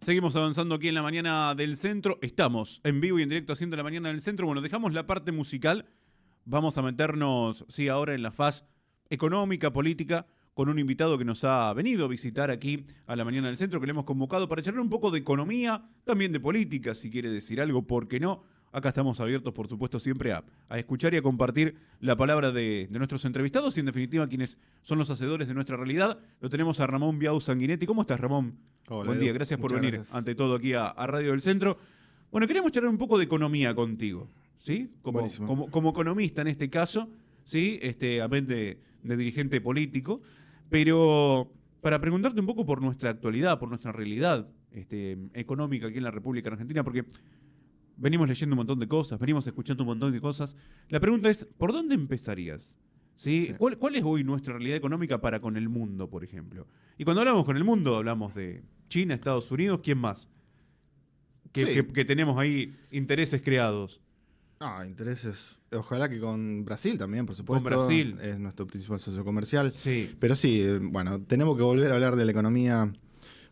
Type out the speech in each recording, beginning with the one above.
Seguimos avanzando aquí en la mañana del centro. Estamos en vivo y en directo haciendo la mañana del centro. Bueno, dejamos la parte musical. Vamos a meternos, sí, ahora en la faz económica, política, con un invitado que nos ha venido a visitar aquí a la mañana del centro, que le hemos convocado para charlar un poco de economía, también de política, si quiere decir algo, ¿por qué no? Acá estamos abiertos, por supuesto, siempre a escuchar y a compartir la palabra de nuestros entrevistados y, en definitiva, quienes son los hacedores de nuestra realidad. Lo tenemos a Ramón Biau Sanguinetti. ¿Cómo estás, Ramón? Hola, Buen Edu. día, gracias por Muchas venir, gracias. ante todo, aquí a Radio del Centro. Bueno, queríamos charlar un poco de economía contigo, ¿sí? Buenísimo. Como economista en este caso, ¿sí? Amén de dirigente político, pero para preguntarte un poco por nuestra actualidad, por nuestra realidad económica aquí en la República Argentina, porque venimos leyendo un montón de cosas, venimos escuchando un montón de cosas. La pregunta es, ¿por dónde empezarías? ¿Sí? Sí. ¿Cuál es hoy nuestra realidad económica para con el mundo, por ejemplo? Y cuando hablamos con el mundo, hablamos de China, Estados Unidos, ¿quién más? Sí. Que tenemos ahí intereses creados. Intereses. Ojalá que con Brasil también, por supuesto. Brasil. Es nuestro principal socio comercial. Sí. Pero sí, bueno, tenemos que volver a hablar de la economía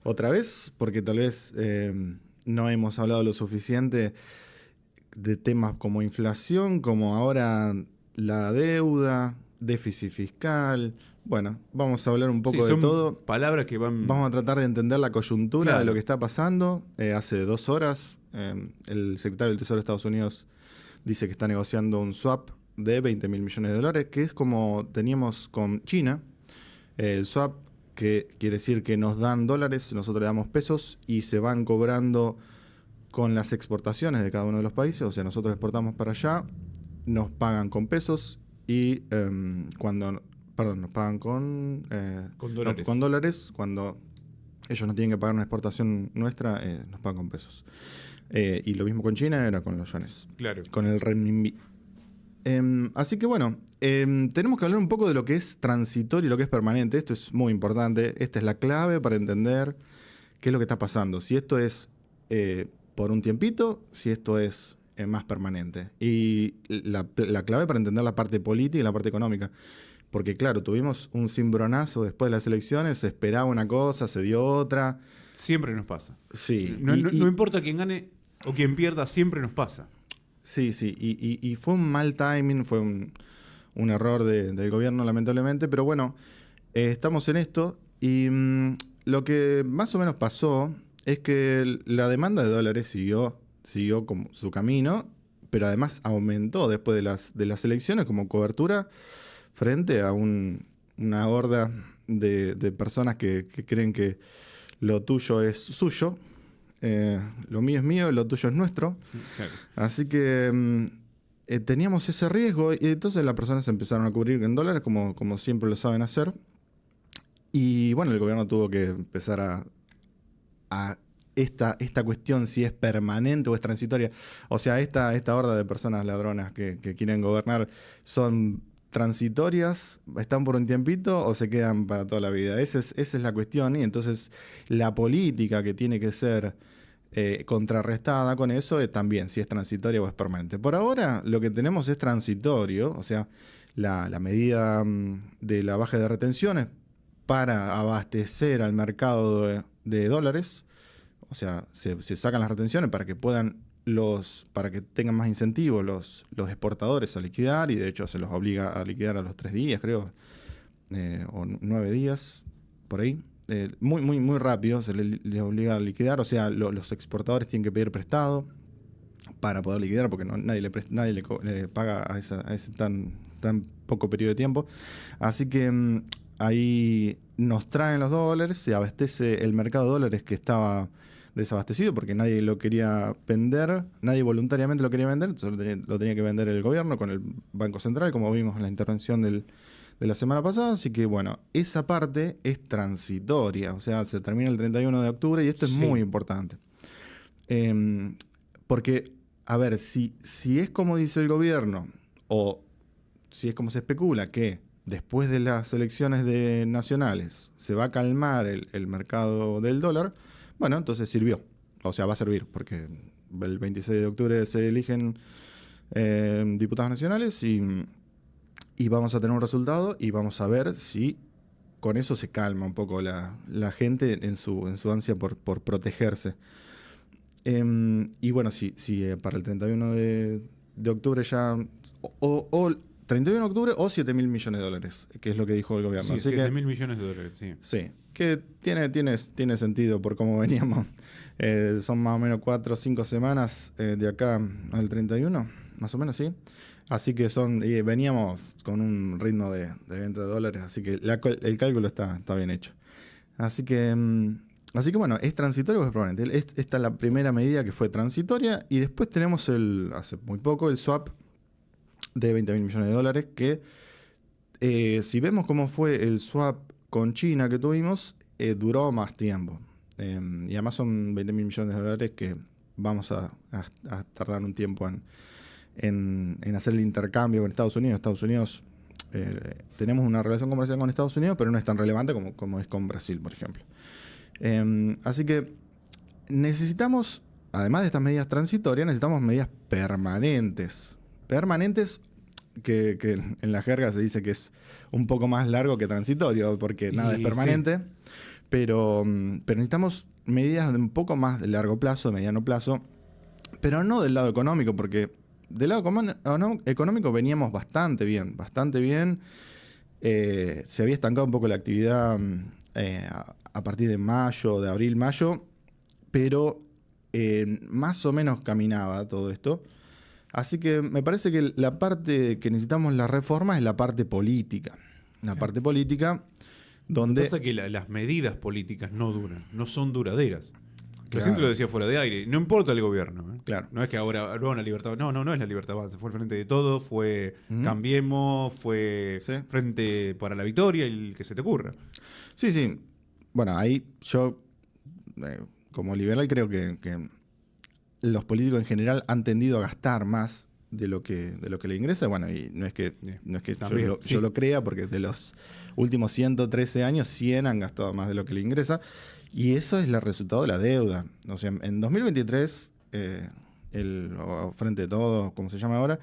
otra vez, porque tal vez no hemos hablado lo suficiente de temas como inflación, como ahora la deuda, déficit fiscal. Bueno, vamos a hablar un poco Sí, de son todo. palabras que van... Vamos a tratar de entender la coyuntura Claro. de lo que está pasando. Hace 2 horas, el secretario del Tesoro de Estados Unidos dice que está negociando un swap de $20 mil millones, que es como teníamos con China. El swap, que quiere decir que nos dan dólares, nosotros le damos pesos y se van cobrando con las exportaciones de cada uno de los países. O sea, nosotros exportamos para allá, nos pagan con pesos y nos pagan con dólares. con dólares. Cuando ellos no tienen que pagar una exportación nuestra, nos pagan con pesos. Y lo mismo con China, era con los yuanes, Claro. con el renminbi. Así que bueno, tenemos que hablar un poco de lo que es transitorio y lo que es permanente. Esto es muy importante. Esta es la clave para entender qué es lo que está pasando. Si esto es por un tiempito, si esto es más permanente. Y la clave para entender la parte política y la parte económica. Porque claro, tuvimos un cimbronazo después de las elecciones, se esperaba una cosa, se dio otra. Siempre nos pasa. Sí. No importa quién gane o quién pierda, siempre nos pasa. Sí. Y fue un mal timing, fue un error del gobierno, lamentablemente. Pero bueno, estamos en esto. Y lo que más o menos pasó es que la demanda de dólares siguió como su camino, pero además aumentó después de las elecciones como cobertura frente a una horda de personas que creen que lo tuyo es suyo, lo mío es mío y lo tuyo es nuestro. Claro. Así que teníamos ese riesgo y entonces las personas empezaron a cubrir en dólares como siempre lo saben hacer. Y bueno, el gobierno tuvo que empezar a esta cuestión, si es permanente o es transitoria. O sea, esta horda de personas ladronas que quieren gobernar son transitorias, están por un tiempito o se quedan para toda la vida. Esa es la cuestión. Y entonces la política que tiene que ser contrarrestada con eso es también si es transitoria o es permanente. Por ahora lo que tenemos es transitorio, o sea, la medida de la baja de retenciones para abastecer al mercado de dólares. O sea, se sacan las retenciones para que para que tengan más incentivos los exportadores a liquidar, y de hecho se los obliga a liquidar a los 3 días, creo, o 9 días, por ahí. Muy rápido se les obliga a liquidar. O sea, los exportadores tienen que pedir prestado para poder liquidar, porque nadie le paga a ese tan poco periodo de tiempo. Así que ahí nos traen los dólares, se abastece el mercado de dólares que estaba desabastecido porque nadie lo quería vender, nadie voluntariamente lo quería vender, entonces lo tenía que vender el gobierno con el Banco Central, como vimos en la intervención de la semana pasada. Así que bueno, esa parte es transitoria, o sea, se termina el 31 de octubre y esto es muy importante. Porque, a ver, si es como dice el gobierno, o si es como se especula, que después de las elecciones nacionales se va a calmar el mercado del dólar, bueno, entonces sirvió. O sea, va a servir, porque el 26 de octubre se eligen diputados nacionales y vamos a tener un resultado y vamos a ver si con eso se calma un poco la gente en su ansia por protegerse. Y bueno, si para el 31 de octubre ya, o 31 de octubre o 7.000 millones de dólares, que es lo que dijo el gobierno. Sí, Así 7.000 millones de dólares, sí. Sí, que tiene sentido por cómo veníamos. Son más o menos 4 o 5 semanas de acá al 31, más o menos, sí. Así que veníamos con un ritmo de venta de dólares, así que el cálculo está bien hecho. Así que bueno, ¿es transitorio o es permanente? Esta es la primera medida que fue transitoria, y después tenemos hace muy poco el swap de 20.000 millones de dólares, que si vemos cómo fue el swap con China que tuvimos, duró más tiempo. Y además son 20.000 millones de dólares que vamos a tardar un tiempo en hacer el intercambio con Estados Unidos. Estados Unidos, tenemos una relación comercial con Estados Unidos, pero no es tan relevante como es con Brasil, por ejemplo. Así que necesitamos, además de estas medidas transitorias, necesitamos medidas permanentes. Permanentes que en la jerga se dice que es un poco más largo que transitorio, porque nada es permanente. Sí. Pero necesitamos medidas de un poco más de largo plazo, de mediano plazo, pero no del lado económico, porque del lado económico veníamos bastante bien. Se había estancado un poco la actividad a partir de abril, mayo, pero más o menos caminaba todo esto. Así que me parece que la parte que necesitamos la reforma es la parte política. La parte política donde... Lo que pasa es que las medidas políticas no duran, no son duraderas. Claro. Recién te lo decía fuera de aire. No importa el gobierno. Claro. No es que ahora van a libertad. No es la libertad base. Fue el Frente de Todos, fue Cambiemos, fue Frente para la Victoria, el que se te ocurra. Sí. Bueno, ahí yo, como liberal, creo que los políticos en general han tendido a gastar más de lo que le ingresa. Bueno, y no es que también, yo lo crea, porque de los últimos 113 años, 100 han gastado más de lo que le ingresa. Y eso es el resultado de la deuda. O sea, en 2023, Frente de Todos, como se llama ahora,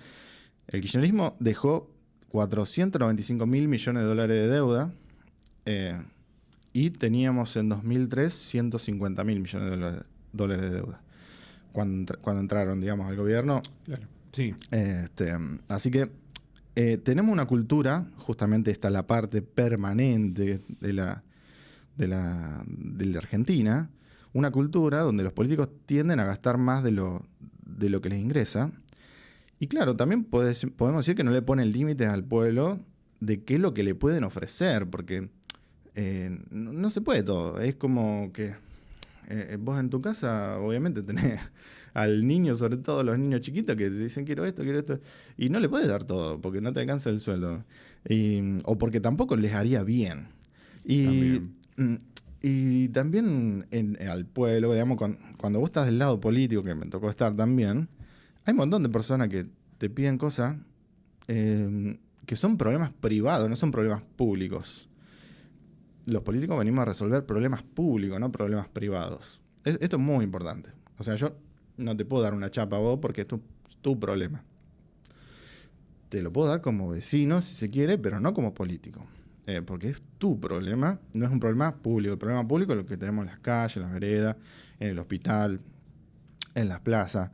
el kirchnerismo dejó 495.000 millones de dólares de deuda, y teníamos en 2003 150.000 millones de dólares de deuda. Cuando entraron, digamos, al gobierno. Claro, sí. Así que tenemos una cultura, justamente esta es la parte permanente de la Argentina, una cultura donde los políticos tienden a gastar más de lo que les ingresa. Y claro, también podemos decir que no le ponen límites al pueblo de qué es lo que le pueden ofrecer, porque no se puede todo. Es como que vos en tu casa, obviamente, tenés al niño, sobre todo los niños chiquitos, que te dicen quiero esto, y no le puedes dar todo, porque no te alcanza el sueldo. O porque tampoco les haría bien. Y también al pueblo, digamos, cuando vos estás del lado político, que me tocó estar también, hay un montón de personas que te piden cosas que son problemas privados, no son problemas públicos. Los políticos venimos a resolver problemas públicos, no problemas privados. Esto es muy importante. O sea, yo no te puedo dar una chapa a vos porque es tu problema. Te lo puedo dar como vecino, si se quiere, pero no como político. Porque es tu problema, no es un problema público. El problema público es lo que tenemos en las calles, en las veredas, en el hospital, en las plazas,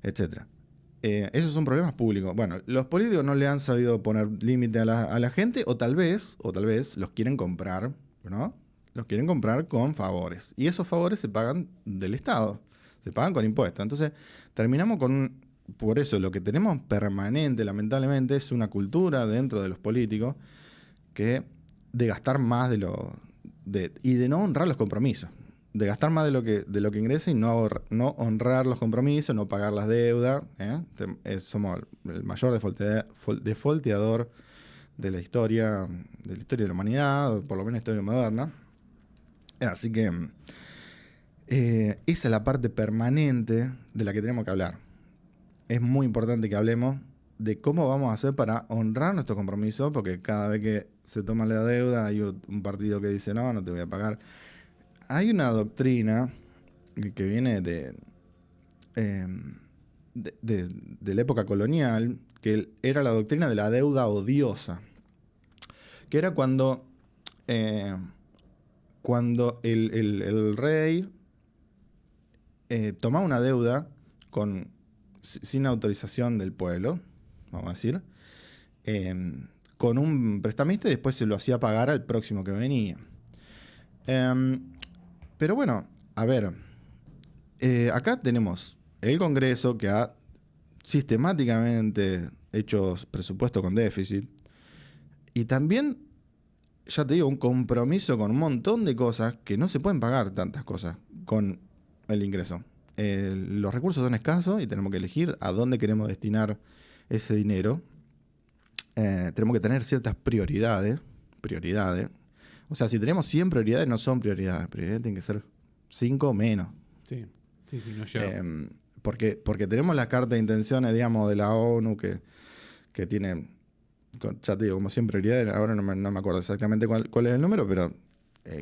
etc. Esos son problemas públicos. Bueno, los políticos no le han sabido poner límite a la gente, o tal vez los quieren comprar, ¿no? Los quieren comprar con favores. Y esos favores se pagan del Estado, se pagan con impuestos. Entonces, terminamos por eso, lo que tenemos permanente, lamentablemente, es una cultura dentro de los políticos de gastar más y de no honrar los compromisos. De gastar más de lo que ingresa y no honrar los compromisos, no pagar las deudas. Somos el mayor defolteador de la historia de la humanidad, o por lo menos la historia moderna. Así que esa es la parte permanente de la que tenemos que hablar. Es muy importante que hablemos de cómo vamos a hacer para honrar nuestro compromiso, porque cada vez que se toma la deuda hay un partido que dice no te voy a pagar. Hay una doctrina que viene de la época colonial, que era la doctrina de la deuda odiosa, que era cuando cuando el rey tomaba una deuda sin autorización del pueblo, vamos a decir, con un prestamista y después se lo hacía pagar al próximo que venía. Pero bueno, a ver, acá tenemos el Congreso que ha sistemáticamente hecho presupuesto con déficit y también, ya te digo, un compromiso con un montón de cosas que no se pueden pagar tantas cosas con el ingreso. Los recursos son escasos y tenemos que elegir a dónde queremos destinar ese dinero. Tenemos que tener ciertas prioridades. O sea, si tenemos 100 prioridades, no son prioridades. Prioridades tienen que ser 5 o menos. Sí, no llega. Porque tenemos la carta de intenciones, digamos, de la ONU que tiene, ya te digo, como 100 prioridades. Ahora no me acuerdo exactamente cuál es el número, pero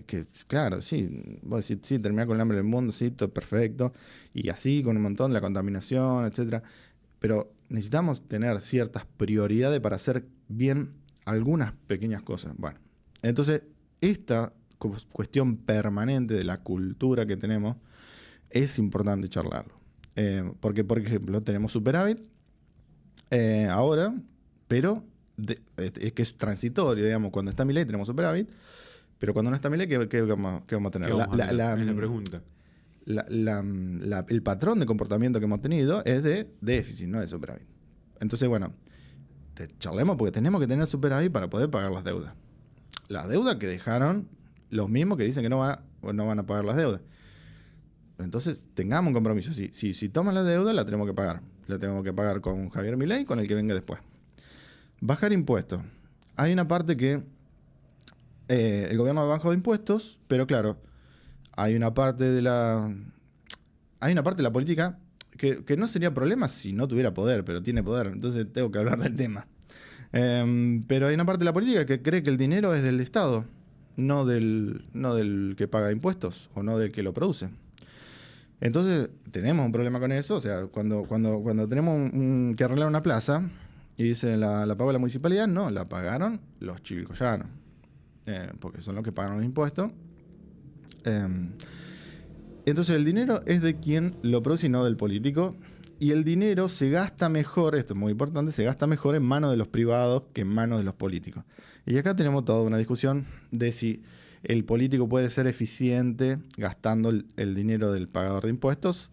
que claro, sí, vos decís, sí, terminar con el hambre del mundo, sí, todo perfecto. Y así, con un montón de la contaminación, etcétera. Pero necesitamos tener ciertas prioridades para hacer bien algunas pequeñas cosas. Bueno, entonces, esta cuestión permanente de la cultura que tenemos es importante charlarlo. Porque, por ejemplo, tenemos superávit ahora, pero es que es transitorio, digamos. Cuando está Milei tenemos superávit, pero cuando no está Milei, ¿qué vamos a tener? Es la pregunta. El patrón de comportamiento que hemos tenido es de déficit, no de superávit. Entonces, bueno, charlemos porque tenemos que tener superávit para poder pagar las deudas. Las deudas que dejaron los mismos que dicen que no van a pagar las deudas. Entonces, tengamos un compromiso. Si toman la deuda, la tenemos que pagar. La tenemos que pagar con Javier Milei y con el que venga después. Bajar impuestos. Hay una parte que el gobierno ha bajado impuestos, pero claro, hay una parte de la política que no sería problema si no tuviera poder, pero tiene poder. Entonces tengo que hablar del tema. Pero hay una parte de la política que cree que el dinero es del Estado, no del que paga impuestos o no del que lo produce. Entonces tenemos un problema con eso. O sea, cuando tenemos que arreglar una plaza y dice la pagó la municipalidad, no, la pagaron los chivilcoyanos, porque son los que pagan los impuestos. Entonces el dinero es de quien lo produce y no del político. Y el dinero se gasta mejor, esto es muy importante, se gasta mejor en manos de los privados que en manos de los políticos. Y acá tenemos toda una discusión de si el político puede ser eficiente gastando el dinero del pagador de impuestos.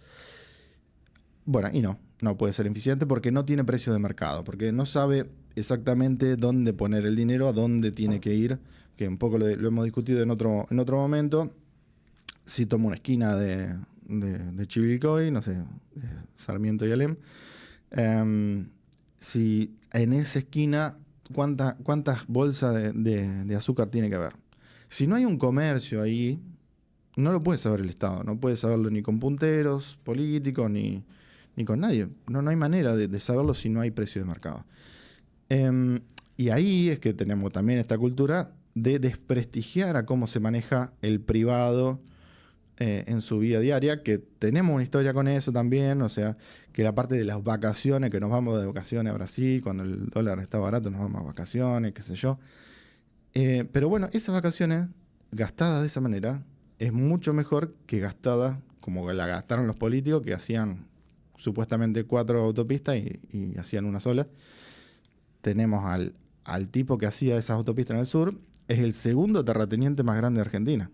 Bueno, y no puede ser eficiente porque no tiene precio de mercado, porque no sabe exactamente dónde poner el dinero, a dónde tiene que ir, que un poco lo hemos discutido en otro momento. Si toma una esquina de Chivilcoy, no sé, Sarmiento y Alem, si en esa esquina cuántas bolsas de azúcar tiene que haber. Si no hay un comercio ahí, no lo puede saber el Estado, no puede saberlo ni con punteros políticos ni con nadie. No hay manera de saberlo si no hay precio de mercado. Y ahí es que tenemos también esta cultura de desprestigiar a cómo se maneja el privado en su vida diaria, que tenemos una historia con eso también. O sea, que la parte de las vacaciones, que nos vamos de vacaciones a Brasil, cuando el dólar está barato nos vamos a vacaciones, qué sé yo. Pero bueno, esas vacaciones gastadas de esa manera es mucho mejor que gastadas como la gastaron los políticos, que hacían supuestamente 4 autopistas y hacían una sola. Tenemos al tipo que hacía esas autopistas en el sur, es el segundo terrateniente más grande de Argentina.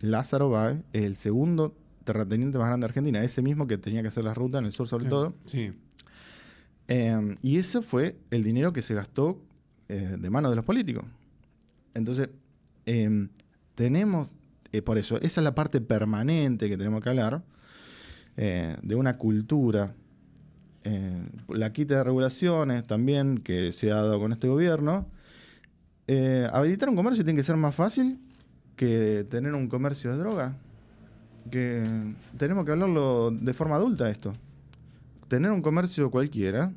Lázaro Báez es el segundo terrateniente más grande de Argentina, ese mismo que tenía que hacer la ruta en el sur sobre todo. Sí. Y eso fue el dinero que se gastó de manos de los políticos. Entonces, tenemos, por eso, esa es la parte permanente que tenemos que hablar, de una cultura. La quita de regulaciones también que se ha dado con este gobierno. Habilitar un comercio tiene que ser más fácil que tener un comercio de droga. Que tenemos que hablarlo de forma adulta esto. Tener un comercio cualquiera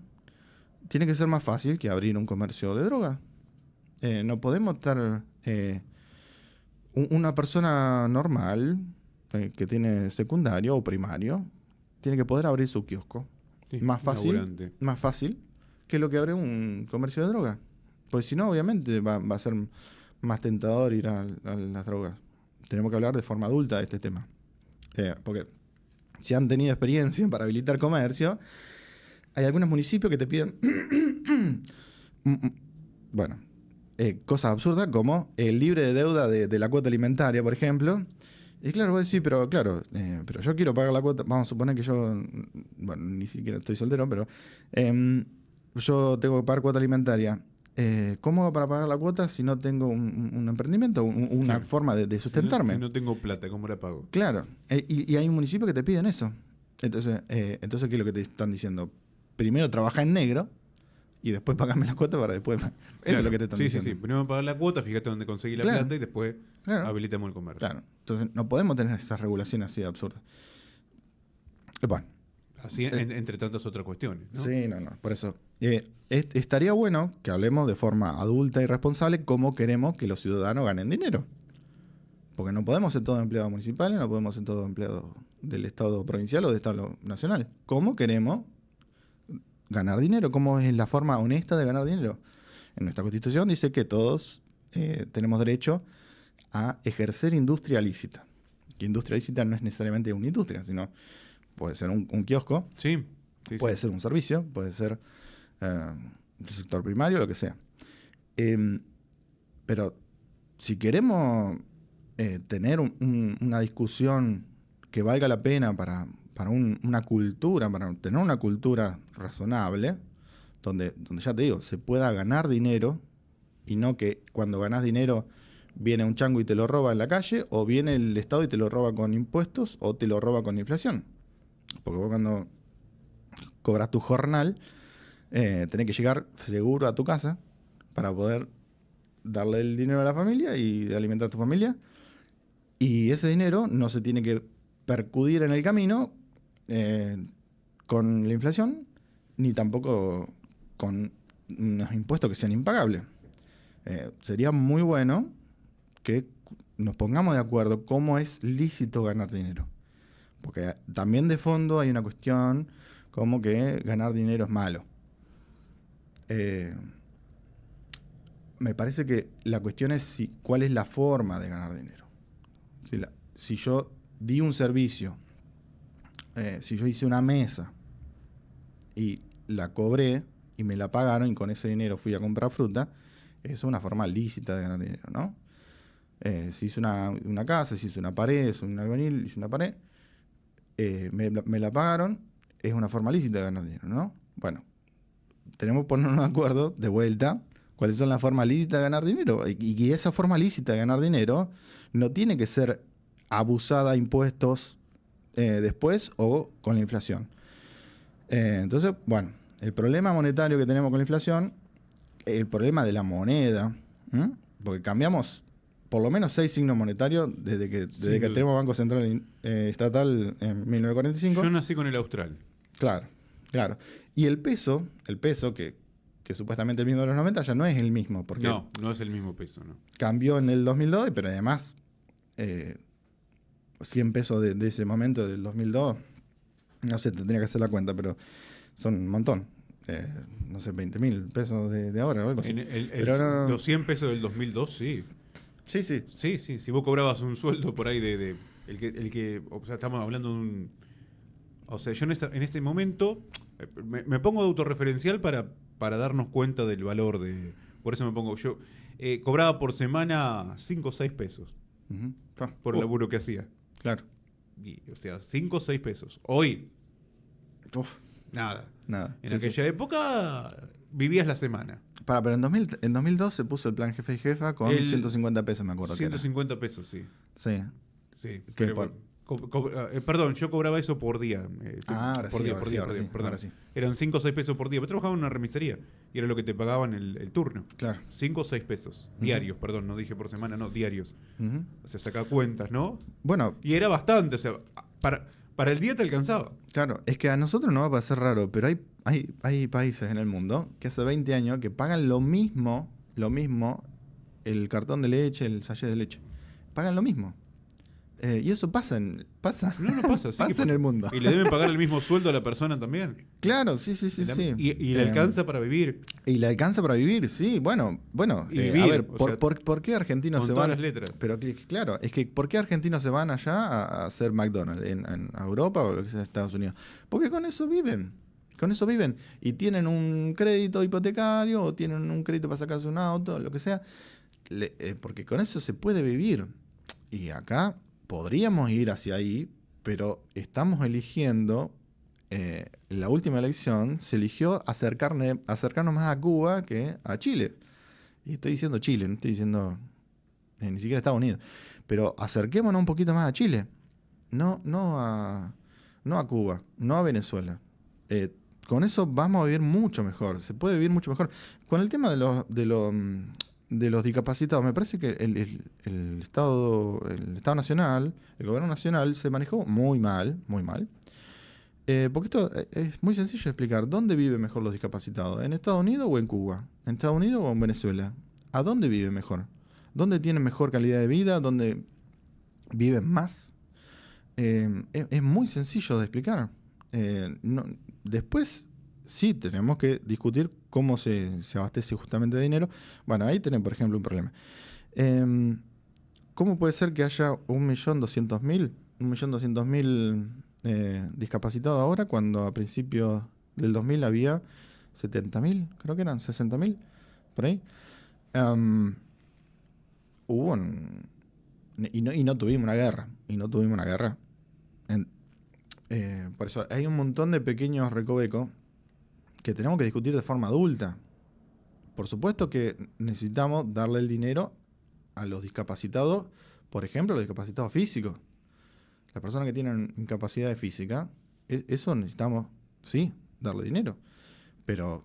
tiene que ser más fácil que abrir un comercio de droga. No podemos estar... una persona normal que tiene secundario o primario tiene que poder abrir su kiosco. Sí, más fácil que lo que abre un comercio de droga. Pues si no, obviamente va a ser más tentador ir a las drogas. Tenemos que hablar de forma adulta de este tema. Porque si han tenido experiencia para habilitar comercio, hay algunos municipios que te piden bueno, cosas absurdas como el libre de deuda de la cuota alimentaria, por ejemplo. Y claro, vos decís, pero yo quiero pagar la cuota. Vamos a suponer que yo, bueno, ni siquiera estoy soltero, pero yo tengo que pagar cuota alimentaria. ¿Cómo hago para pagar la cuota si no tengo un emprendimiento, una Claro. forma de sustentarme? Si no tengo plata, ¿cómo la pago? Claro, y hay un municipio que te piden eso. Entonces, ¿qué es lo que te están diciendo? Primero trabaja en negro y después pagame la cuota para después. Eso Claro. es lo que te están Sí, diciendo. sí. Primero pagar la cuota, fíjate dónde conseguí la Claro. plata y después Claro. habilitamos el comercio. Claro. Entonces, no podemos tener esas regulaciones así de absurdas. Bueno, Así, entre tantas otras cuestiones, ¿no? sí, no. Por eso, estaría bueno que hablemos de forma adulta y responsable cómo queremos que los ciudadanos ganen dinero. Porque no podemos ser todos empleados municipales, no podemos ser todos empleados del Estado provincial o del Estado nacional. ¿Cómo queremos ganar dinero? ¿Cómo es la forma honesta de ganar dinero? En nuestra Constitución dice que todos tenemos derecho a ejercer industria lícita. Que industria lícita no es necesariamente una industria, sino puede ser un kiosco, Sí. Sí, puede sí. ser un servicio, puede ser el sector primario, lo que sea. Pero si queremos tener una discusión que valga la pena para una cultura, para tener una cultura razonable, donde ya te digo, se pueda ganar dinero y no que cuando ganás dinero viene un chango y te lo roba en la calle, o viene el Estado y te lo roba con impuestos, o te lo roba con inflación. Porque vos cuando cobras tu jornal, tenés que llegar seguro a tu casa para poder darle el dinero a la familia y alimentar a tu familia. Y ese dinero no se tiene que percudir en el camino con la inflación, ni tampoco con unos impuestos que sean impagables. Sería muy bueno que nos pongamos de acuerdo cómo es lícito ganar dinero. Porque también de fondo hay una cuestión como que ganar dinero es malo. Me parece que la cuestión es cuál es la forma de ganar dinero. Si yo di un servicio, si yo hice una mesa y la cobré y me la pagaron y con ese dinero fui a comprar fruta, eso es una forma lícita de ganar dinero, ¿no? Si hice una casa, si hice una pared, hice un albañil, hice una pared, me la pagaron, es una forma lícita de ganar dinero, ¿no? Bueno, tenemos que ponernos de acuerdo, de vuelta, cuáles son las formas lícitas de ganar dinero. Y esa forma lícita de ganar dinero no tiene que ser abusada a impuestos después o con la inflación. Entonces, bueno, el problema monetario que tenemos con la inflación, el problema de la moneda, porque cambiamos por lo menos 6 signos monetarios desde que tenemos Banco Central Estatal en 1945. Yo nací con el austral. Claro. Y el peso que supuestamente el mismo de los 90 ya no es el mismo, porque No es el mismo peso, ¿no? cambió en el 2002, pero además 100 pesos de ese momento, del 2002, no sé, tendría que hacer la cuenta, pero son un montón. No sé, 20.000 pesos de ahora o algo así. Pero los 100 pesos del 2002, sí. Sí. Sí. Si vos cobrabas un sueldo por ahí el que o sea, estamos hablando de un... O sea, yo en ese momento me pongo de autorreferencial para darnos cuenta del valor de... Por eso me pongo yo... cobraba por semana 5 o 6 pesos por el laburo que hacía. Claro. O sea, 5 o 6 pesos. Hoy, nada. En aquella época vivías la semana. Pero en 2002 se puso el plan jefe y jefa con 150 pesos, me acuerdo. 150 pesos, sí. Sí. Pero, perdón, yo cobraba eso por día. Ahora sí. Eran 5 o 6 pesos por día. Yo trabajaba en una remisería y era lo que te pagaban el turno. Claro. 5 o 6 pesos. Diarios, perdón, no dije por semana, no, diarios. Uh-huh. O sea, saca cuentas, ¿no? Bueno. Y era bastante, o sea, para el día te alcanzaba. Claro, es que a nosotros nos va a parecer raro, pero hay países en el mundo que hace 20 años que pagan lo mismo, el cartón de leche, el sachet de leche. Pagan lo mismo. Y eso pasa. No pasa, sí. Pasa en el mundo. Y le deben pagar el mismo sueldo a la persona también. Claro, sí. Y le alcanza para vivir. Y le alcanza para vivir, sí. Bueno. Y vivir, a ver, o sea, ¿por qué argentinos con se todas van? las letras. Pero claro, es que ¿por qué argentinos se van allá a hacer McDonald's en Europa o lo que sea en Estados Unidos? Porque con eso viven. Con eso viven. Y tienen un crédito hipotecario o tienen un crédito para sacarse un auto, lo que sea. Porque con eso se puede vivir. Y acá podríamos ir hacia ahí, pero estamos eligiendo, la última elección se eligió acercarnos más a Cuba que a Chile. Y estoy diciendo Chile, no estoy diciendo ni siquiera Estados Unidos. Pero acerquémonos un poquito más a Chile, no a Cuba, no a Venezuela. Con eso vamos a vivir mucho mejor, se puede vivir mucho mejor. Con el tema de los discapacitados, me parece que el Estado Nacional, el gobierno nacional, se manejó muy mal, muy mal. Porque esto es muy sencillo de explicar. ¿Dónde viven mejor los discapacitados? ¿En Estados Unidos o en Cuba? ¿En Estados Unidos o en Venezuela? ¿A dónde viven mejor? ¿Dónde tienen mejor calidad de vida? ¿Dónde viven más? Es muy sencillo de explicar. Después sí tenemos que discutir cómo se abastece justamente de dinero. Bueno, ahí tenemos, por ejemplo, un problema. ¿Cómo puede ser que haya 1.200.000 discapacitados ahora cuando a principios del 2000 había 70.000, creo que eran 60.000, por ahí? Y no tuvimos una guerra. Por eso hay un montón de pequeños recovecos que tenemos que discutir de forma adulta. Por supuesto que necesitamos darle el dinero a los discapacitados, por ejemplo, los discapacitados físicos. Las personas que tienen incapacidad física, eso necesitamos, sí, darle dinero. Pero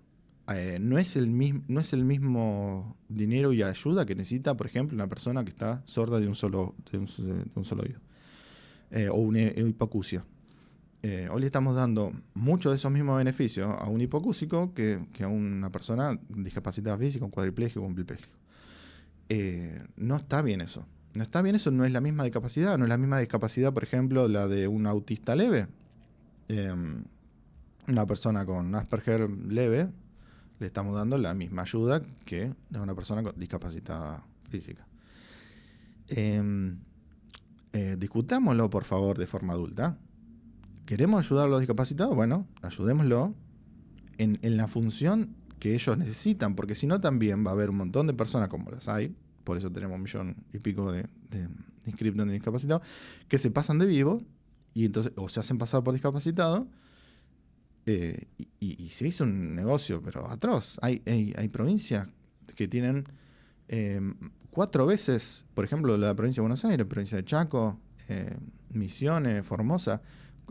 no es el mismo dinero y ayuda que necesita, por ejemplo, una persona que está sorda de un solo oído. O una hipoacusia. Hoy le estamos dando muchos de esos mismos beneficios a un hipocúsico que a una persona discapacitada física, un cuadripléjico o un bipléjico. No está bien eso. No está bien eso, no es la misma discapacidad. No es la misma discapacidad, por ejemplo, la de un autista leve. Una persona con Asperger leve, le estamos dando la misma ayuda que a una persona con discapacidad física. Discutámoslo, por favor, de forma adulta. ¿Queremos ayudar a los discapacitados? Bueno, ayudémoslo en la función que ellos necesitan, porque si no también va a haber un montón de personas como las hay, por eso tenemos 1.000.000 de inscriptos en discapacitados, que se pasan de vivo y entonces o se hacen pasar por discapacitados y se hizo un negocio, pero atroz. Hay provincias que tienen 4 veces, por ejemplo, la provincia de Buenos Aires, provincia de Chaco, Misiones, Formosa.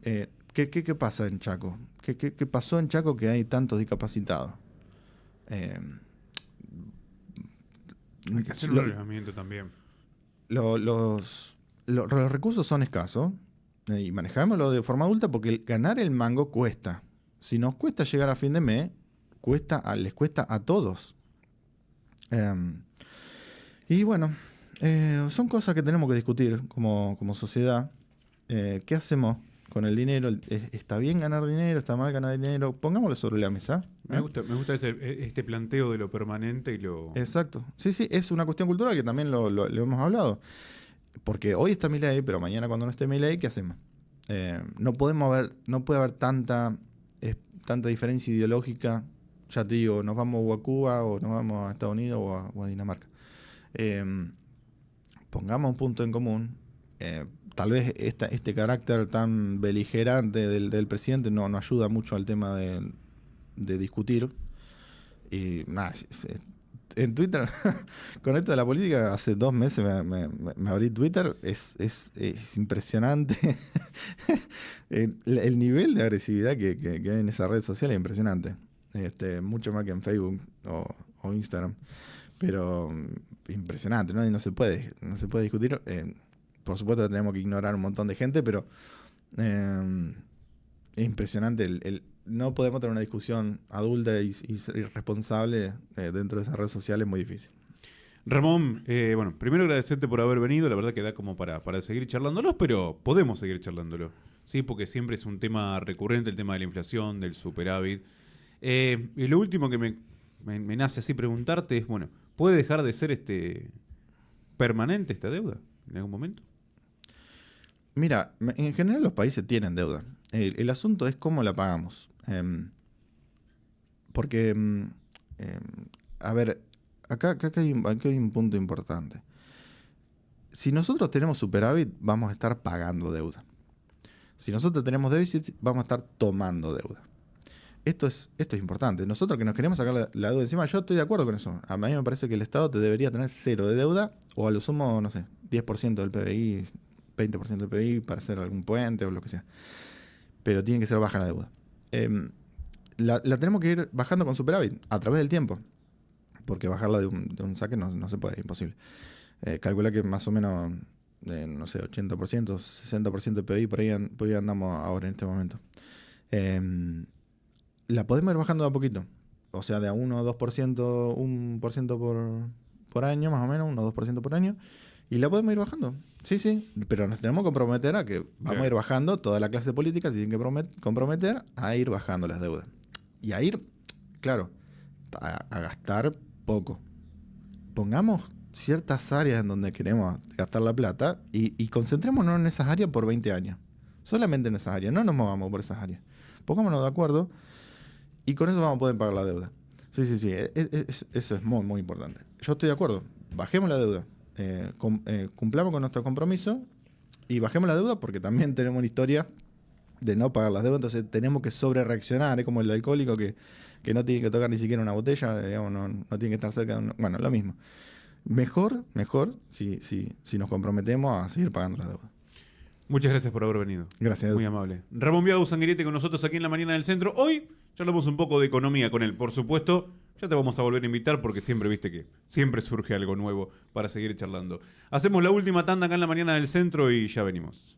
¿Qué pasa en Chaco? ¿Qué pasó en Chaco que hay tantos discapacitados? Hay que hacer un relevamiento también. Los recursos son escasos y manejámoslo de forma adulta porque ganar el mango cuesta. Si nos cuesta llegar a fin de mes, les cuesta a todos. Y bueno, son cosas que tenemos que discutir como sociedad. ¿Qué hacemos con el dinero? ¿Está bien ganar dinero? ¿Está mal ganar dinero? Pongámoslo sobre la mesa. Me gusta este planteo de lo permanente y lo... Exacto. Sí, es una cuestión cultural que también lo hemos hablado. Porque hoy está Milei, pero mañana cuando no esté Milei, ¿qué hacemos? No puede haber tanta diferencia ideológica. Ya te digo, nos vamos a Cuba o nos vamos a Estados Unidos o a Dinamarca. Pongamos un punto en común. Tal vez este carácter tan beligerante del presidente no ayuda mucho al tema de discutir. Y nada, en Twitter, con esto de la política, hace 2 meses me abrí Twitter, es impresionante. El nivel de agresividad que hay en esa red social es impresionante. Mucho más que en Facebook o Instagram. Pero impresionante, ¿no? Y no se puede discutir. Por supuesto que tenemos que ignorar un montón de gente, pero es impresionante. No podemos tener una discusión adulta y responsable dentro de esa red social, es muy difícil. Ramón, bueno, primero agradecerte por haber venido, la verdad que da como para seguir charlándolos, pero podemos seguir charlándolo, ¿sí? Porque siempre es un tema recurrente el tema de la inflación, del superávit. Y lo último que me nace así preguntarte es, bueno, ¿puede dejar de ser permanente esta deuda en algún momento? Mira, en general los países tienen deuda. El asunto es cómo la pagamos. Porque, a ver, acá hay un punto importante. Si nosotros tenemos superávit, vamos a estar pagando deuda. Si nosotros tenemos déficit, vamos a estar tomando deuda. Esto es importante. Nosotros que nos queremos sacar la deuda encima, yo estoy de acuerdo con eso. A mí me parece que el Estado te debería tener 0 de deuda o a lo sumo, no sé, 10% del PBI, 20% del PBI para hacer algún puente o lo que sea. Pero tiene que ser baja la deuda. La tenemos que ir bajando con superávit a través del tiempo. Porque bajarla de un saque no se puede, es imposible. Calcula que más o menos, no sé, 80%, 60% de PBI, por ahí andamos ahora en este momento. La podemos ir bajando de a poquito. O sea, de a 1 o 2%, 1% por año, más o menos, 1 o 2% por año. Y la podemos ir bajando. Sí, pero nos tenemos que comprometer a que vamos a ir bajando, toda la clase política se tiene que comprometer a ir bajando las deudas. Y a ir, claro, a gastar poco. Pongamos ciertas áreas en donde queremos gastar la plata y concentrémonos en esas áreas por 20 años. Solamente en esas áreas, no nos movamos por esas áreas. Pongámonos de acuerdo y con eso vamos a poder pagar la deuda. Sí, eso es muy, muy importante. Yo estoy de acuerdo, bajemos la deuda, cumplamos con nuestro compromiso y bajemos la deuda porque también tenemos una historia de no pagar las deudas, entonces tenemos que sobre reaccionar, es como el alcohólico que no tiene que tocar ni siquiera una botella, digamos, no tiene que estar cerca de bueno, lo mismo. Mejor si nos comprometemos a seguir pagando las deudas. Muchas gracias por haber venido. Gracias, Edu. Muy amable. Ramón Biago Sanguinetti con nosotros aquí en la mañana del centro. Hoy charlamos un poco de economía con él. Por supuesto, ya te vamos a volver a invitar porque siempre viste que siempre surge algo nuevo para seguir charlando. Hacemos la última tanda acá en la mañana del centro y ya venimos.